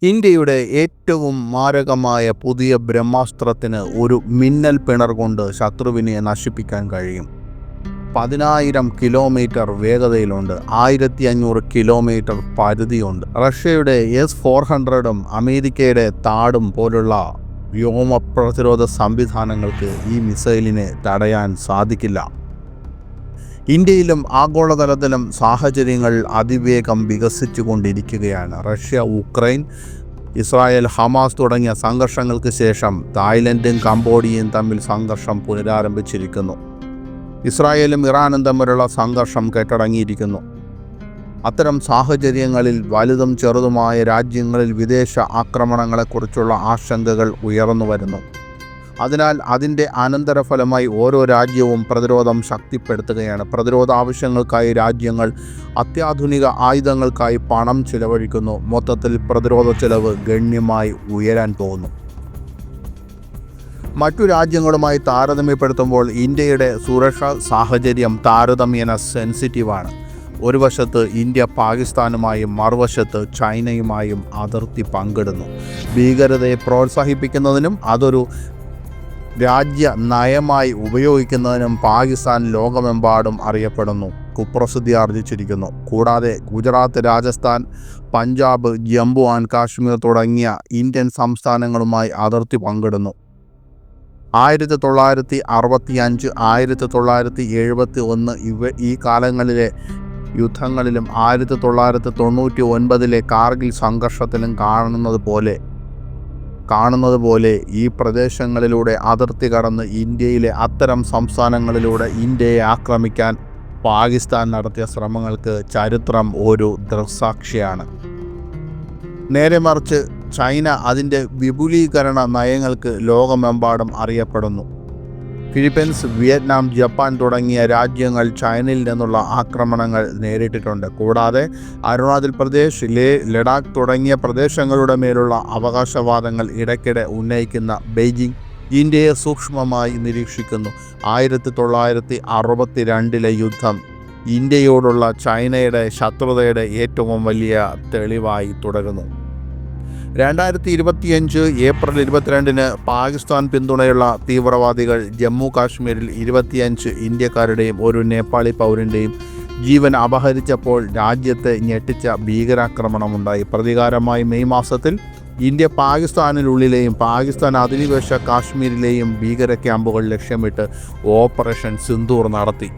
ഇന്ത്യയുടെ ഏറ്റവും മാരകമായ പുതിയ ബ്രഹ്മാസ്ത്രത്തിന് ഒരു മിന്നൽ പിണർ കൊണ്ട് ശത്രുവിനെ നശിപ്പിക്കാൻ കഴിയും. 10,000 കിലോമീറ്റർ വേഗതയിലുണ്ട്, 1500 കിലോമീറ്റർ പരിധിയുണ്ട്. റഷ്യയുടെ S-400ഉം അമേരിക്കയുടെ താഡും പോലുള്ള വ്യോമ പ്രതിരോധ സംവിധാനങ്ങൾക്ക് ഈ മിസൈലിനെ തടയാൻ സാധിക്കില്ല. ഇന്ത്യയിലും ആഗോളതലത്തിലും സാഹചര്യങ്ങൾ അതിവേഗം വികസിച്ചുകൊണ്ടിരിക്കുകയാണ്. റഷ്യ, ഉക്രൈൻ, ഇസ്രായേൽ, ഹമാസ് തുടങ്ങിയ സംഘർഷങ്ങൾക്ക് ശേഷം തായ്ലൻഡും കംബോഡിയയും തമ്മിൽ സംഘർഷം പുനരാരംഭിച്ചിരിക്കുന്നു. ഇസ്രായേലും ഇറാനും തമ്മിലുള്ള സംഘർഷം കെട്ടടങ്ങിയിരിക്കുന്നു. അത്തരം സാഹചര്യങ്ങളിൽ വലുതും ചെറുതുമായ രാജ്യങ്ങളിൽ വിദേശ ആക്രമണങ്ങളെക്കുറിച്ചുള്ള ആശങ്കകൾ ഉയർന്നു വരുന്നു. അതിനാൽ അതിൻ്റെ അനന്തരഫലമായി ഓരോ രാജ്യവും പ്രതിരോധം ശക്തിപ്പെടുത്തുകയാണ്. പ്രതിരോധ ആവശ്യങ്ങൾക്കായി രാജ്യങ്ങൾ അത്യാധുനിക ആയുധങ്ങൾക്കായി പണം ചിലവഴിക്കുന്നു. മൊത്തത്തിൽ പ്രതിരോധ ചെലവ് ഗണ്യമായി ഉയരാൻ പോകുന്നു. മറ്റു രാജ്യങ്ങളുമായി താരതമ്യപ്പെടുത്തുമ്പോൾ ഇന്ത്യയുടെ സുരക്ഷാ സാഹചര്യം താരതമ്യേന സെൻസിറ്റീവാണ്. ഒരു വശത്ത് ഇന്ത്യ പാകിസ്ഥാനുമായും മറുവശത്ത് ചൈനയുമായും അതിർത്തി പങ്കിടുന്നു. ഭീകരതയെ പ്രോത്സാഹിപ്പിക്കുന്നതിനും അതൊരു രാജ്യ നയമായി ഉപയോഗിക്കുന്നതിനും പാകിസ്ഥാൻ ലോകമെമ്പാടും അറിയപ്പെടുന്നു, കുപ്രസിദ്ധി ആർജിച്ചിരിക്കുന്നു. കൂടാതെ ഗുജറാത്ത്, രാജസ്ഥാൻ, പഞ്ചാബ്, ജമ്മു ആൻഡ് കാശ്മീർ തുടങ്ങിയ ഇന്ത്യൻ സംസ്ഥാനങ്ങളുമായി അതിർത്തി പങ്കിടുന്നു. 1965, 1971 ഈ കാലങ്ങളിലെ യുദ്ധങ്ങളിലും 1999 കാർഗിൽ സംഘർഷത്തിലും കാണുന്നത് പോലെ ഈ പ്രദേശങ്ങളിലൂടെ അതിർത്തി കടന്ന് ഇന്ത്യയിലെ അത്തരം സംസ്ഥാനങ്ങളിലൂടെ ഇന്ത്യയെ ആക്രമിക്കാൻ പാകിസ്ഥാൻ നടത്തിയ ശ്രമങ്ങൾക്ക് ചരിത്രം ഒരു ദൃക്സാക്ഷിയാണ്. നേരെ മറിച്ച് ചൈന അതിൻ്റെ വിപുലീകരണ നയങ്ങൾക്ക് ലോകമെമ്പാടും അറിയപ്പെടുന്നു. ഫിലിപ്പീൻസ്, വിയറ്റ്നാം, ജപ്പാൻ തുടങ്ങിയ രാജ്യങ്ങൾ ചൈനയിൽ നിന്നുള്ള ആക്രമണങ്ങൾ നേരിട്ടിട്ടുണ്ട്. കൂടാതെ അരുണാചൽ പ്രദേശ്, ലഡാക്ക് തുടങ്ങിയ പ്രദേശങ്ങളുടെ മേലുള്ള അവകാശവാദങ്ങൾ ഇടയ്ക്കിടെ ഉന്നയിക്കുന്ന ബെയ്ജിംഗ് ഇന്ത്യയെ സൂക്ഷ്മമായി നിരീക്ഷിക്കുന്നു. 1962 യുദ്ധം ഇന്ത്യയോടുള്ള ചൈനയുടെ ശത്രുതയുടെ ഏറ്റവും വലിയ തെളിവായി തുടരുന്നു. 2025 ഏപ്രിൽ 22 പാകിസ്ഥാൻ പിന്തുണയുള്ള തീവ്രവാദികൾ ജമ്മു കാശ്മീരിൽ 25 ഇന്ത്യക്കാരുടെയും ഒരു നേപ്പാളി പൗരൻ്റെയും ജീവൻ അപഹരിച്ചപ്പോൾ രാജ്യത്തെ ഞെട്ടിച്ച ഭീകരാക്രമണമുണ്ടായി. പ്രതികാരമായി മെയ് മാസത്തിൽ ഇന്ത്യ പാകിസ്ഥാനിനുള്ളിലെയും പാകിസ്ഥാൻ അധിനിവേശ കാശ്മീരിലെയും ഭീകര ക്യാമ്പുകൾ ലക്ഷ്യമിട്ട് ഓപ്പറേഷൻ സിന്ദൂർ നടത്തി.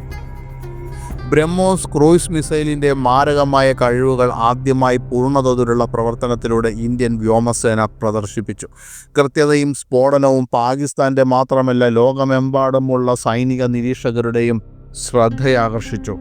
ബ്രഹ്മോസ് ക്രൂയിസ് മിസൈലിൻ്റെ മാരകമായ കഴിവുകൾ ആദ്യമായി പൂർണ്ണതോതിലുള്ള പ്രവർത്തനത്തിലൂടെ ഇന്ത്യൻ വ്യോമസേന പ്രദർശിപ്പിച്ചു. കൃത്യതയും സ്ഫോടനവും പാകിസ്ഥാൻ്റെ മാത്രമല്ല ലോകമെമ്പാടുമുള്ള സൈനിക നിരീക്ഷകരുടെയും ശ്രദ്ധയാകർഷിച്ചു.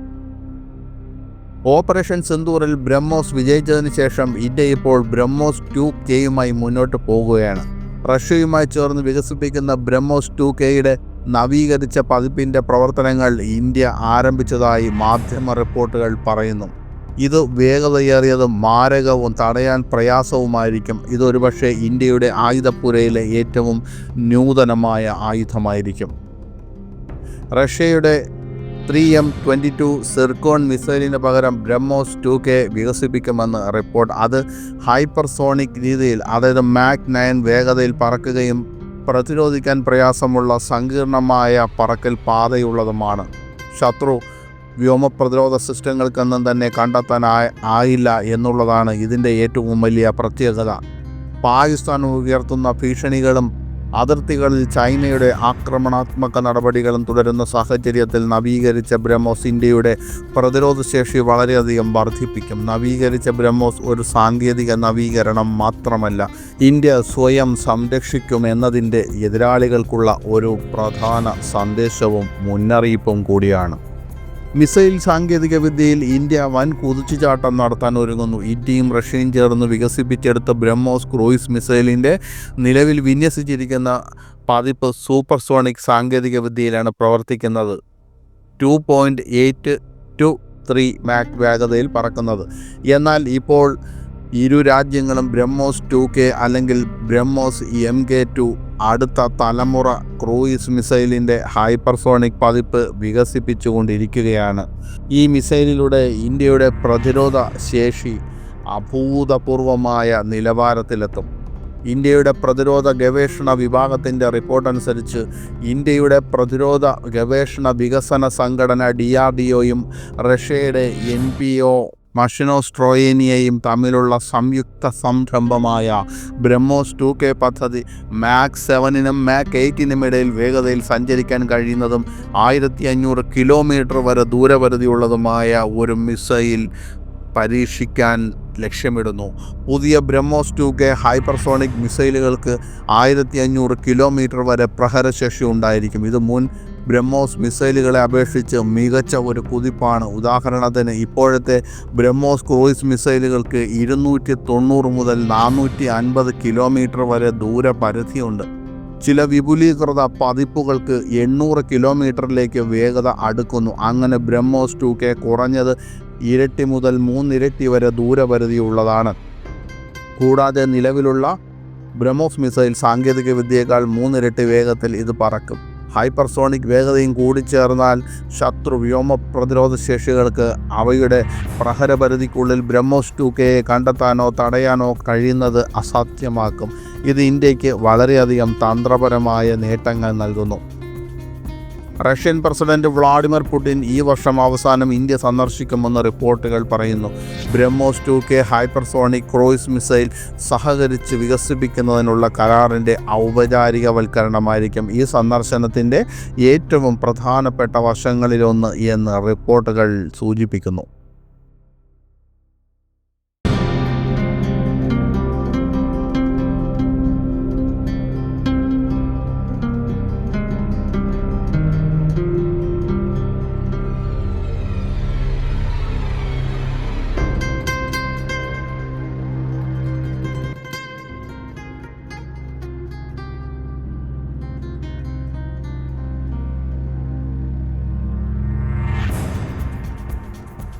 ഓപ്പറേഷൻ സിന്ദൂറിൽ ബ്രഹ്മോസ് വിജയിച്ചതിന് ശേഷം ഇന്ത്യ ഇപ്പോൾ ബ്രഹ്മോസ് 2Kയുമായി മുന്നോട്ട് പോകുകയാണ്. റഷ്യയുമായി ചേർന്ന് വികസിപ്പിക്കുന്ന ബ്രഹ്മോസ് 2Kയുടെ നവീകരിച്ച പതിപ്പിൻ്റെ പ്രവർത്തനങ്ങൾ ഇന്ത്യ ആരംഭിച്ചതായി മാധ്യമ റിപ്പോർട്ടുകൾ പറയുന്നു. ഇത് വേഗതയേറിയതും മാരകവും തടയാൻ പ്രയാസവുമായിരിക്കും. ഇതൊരുപക്ഷെ ഇന്ത്യയുടെ ആയുധപ്പുരയിലെ ഏറ്റവും നൂതനമായ ആയുധമായിരിക്കും. റഷ്യയുടെ 3M22 സിർക്കോൺ മിസൈലിന് പകരം ബ്രഹ്മോസ് 2K വികസിപ്പിക്കുമെന്ന് റിപ്പോർട്ട്. അത് ഹൈപ്പർസോണിക് രീതിയിൽ, അതായത് മാക് 9 വേഗതയിൽ പറക്കുകയും പ്രതിരോധിക്കാൻ പ്രയാസമുള്ള സങ്കീർണമായ പറക്കൽ പാതയുള്ളതുമാണ്. ശത്രു വ്യോമ പ്രതിരോധ സിസ്റ്റങ്ങൾക്കൊന്നും തന്നെ കണ്ടെത്താനായില്ല എന്നുള്ളതാണ് ഇതിൻ്റെ ഏറ്റവും വലിയ പ്രത്യേകത. പാകിസ്ഥാൻ ഉയർത്തുന്ന ഭീഷണികളും അതിർത്തികളിൽ ചൈനയുടെ ആക്രമണാത്മക നടപടികളും തുടരുന്ന സാഹചര്യത്തിൽ നവീകരിച്ച ബ്രഹ്മോസ് ഇന്ത്യയുടെ പ്രതിരോധശേഷി വളരെയധികം വർദ്ധിപ്പിക്കും. നവീകരിച്ച ബ്രഹ്മോസ് ഒരു സാങ്കേതിക നവീകരണം മാത്രമല്ല, ഇന്ത്യ സ്വയം സംരക്ഷിക്കും എന്നതിൻ്റെ എതിരാളികൾക്കുള്ള ഒരു പ്രധാന സന്ദേശവും മുന്നറിയിപ്പും കൂടിയാണ്. മിസൈൽ സാങ്കേതികവിദ്യയിൽ ഇന്ത്യ വൻ കുതിച്ചുചാട്ടം നടത്താൻ ഒരുങ്ങുന്നു. ഇന്ത്യയും റഷ്യയും ചേർന്ന് വികസിപ്പിച്ചെടുത്ത ബ്രഹ്മോസ് ക്രൂയിസ് മിസൈലിൻ്റെ നിലവിൽ വിന്യസിച്ചിരിക്കുന്ന പതിപ്പ് സൂപ്പർസോണിക് സാങ്കേതികവിദ്യയിലാണ് പ്രവർത്തിക്കുന്നത്. 2.823 മാക് വേഗതയിൽ പറക്കുന്നത്. എന്നാൽ ഇപ്പോൾ ഇരു രാജ്യങ്ങളും ബ്രഹ്മോസ് 2K അല്ലെങ്കിൽ ബ്രഹ്മോസ് MK2 അടുത്ത തലമുറ ക്രൂയിസ് മിസൈലിൻ്റെ ഹൈപ്പർസോണിക് പതിപ്പ് വികസിപ്പിച്ചുകൊണ്ടിരിക്കുകയാണ്. ഈ മിസൈലിലൂടെ ഇന്ത്യയുടെ പ്രതിരോധ ശേഷി അഭൂതപൂർവമായ നിലവാരത്തിലെത്തും. ഇന്ത്യയുടെ പ്രതിരോധ ഗവേഷണ വിഭാഗത്തിൻ്റെ റിപ്പോർട്ടനുസരിച്ച് ഇന്ത്യയുടെ പ്രതിരോധ ഗവേഷണ വികസന സംഘടന DRDOയും റഷ്യയുടെ NPO മഷിനോസ്ട്രോയേനിയയും തമ്മിലുള്ള സംയുക്ത സംരംഭമായ ബ്രഹ്മോസ് 2K പദ്ധതി മാക് 7നും മാക് 8നും ഇടയിൽ വേഗതയിൽ സഞ്ചരിക്കാൻ കഴിയുന്നതും 1500 കിലോമീറ്റർ വരെ ദൂരപരിധിയുള്ളതുമായ ഒരു മിസൈൽ പരീക്ഷിക്കാൻ ലക്ഷ്യമിടുന്നു. പുതിയ ബ്രഹ്മോസ് 2K ഹൈപ്പർസോണിക് മിസൈലുകൾക്ക് 1500 കിലോമീറ്റർ വരെ പ്രഹരശേഷി ഉണ്ടായിരിക്കും. ഇത് മുൻ ബ്രഹ്മോസ് മിസൈലുകളെ അപേക്ഷിച്ച് മികച്ച ഒരു കുതിപ്പാണ്. ഉദാഹരണത്തിന് ഇപ്പോഴത്തെ ബ്രഹ്മോസ് ക്രൂയിസ് മിസൈലുകൾക്ക് 290 മുതൽ 450 കിലോമീറ്റർ വരെ ദൂരപരിധിയുണ്ട്. ചില വിപുലീകൃത പതിപ്പുകൾക്ക് 800 കിലോമീറ്ററിലേക്ക് വേഗത അടുക്കുന്നു. അങ്ങനെ ബ്രഹ്മോസ് 2K കുറഞ്ഞത് ഇരട്ടി മുതൽ 3 ഇരട്ടി വരെ ദൂരപരിധിയുള്ളതാണ്. കൂടാതെ നിലവിലുള്ള ബ്രഹ്മോസ് മിസൈൽ സാങ്കേതികവിദ്യയേക്കാൾ 3 ഇരട്ടി വേഗത്തിൽ ഇത് പറക്കും. ഹൈപ്പർസോണിക് വേഗതയും കൂടിച്ചേർന്നാൽ ശത്രു വ്യോമ പ്രതിരോധ ശേഷികൾക്ക് അവയുടെ പ്രഹരപരിധിക്കുള്ളിൽ ബ്രഹ്മോസ് 2Kയെ കണ്ടെത്താനോ തടയാനോ കഴിയുന്നത് അസാധ്യമാക്കും. ഇത് ഇന്ത്യക്ക് വളരെയധികം തന്ത്രപരമായ നേട്ടങ്ങൾ നൽകുന്നു. റഷ്യൻ പ്രസിഡന്റ് വ്ളാഡിമിർ പുടിൻ ഈ വർഷം അവസാനം ഇന്ത്യ സന്ദർശിക്കുമെന്ന് റിപ്പോർട്ടുകൾ പറയുന്നു. BrahMos 2K hypersonic cruise missile സഹകരിച്ച് വികസിപ്പിക്കുന്നതിനുള്ള കരാറിൻ്റെ ഔപചാരികവൽക്കരണമായിരിക്കും ഈ സന്ദർശനത്തിൻ്റെ ഏറ്റവും പ്രധാനപ്പെട്ട വശങ്ങളിലൊന്ന് എന്ന് റിപ്പോർട്ടുകൾ സൂചിപ്പിക്കുന്നു.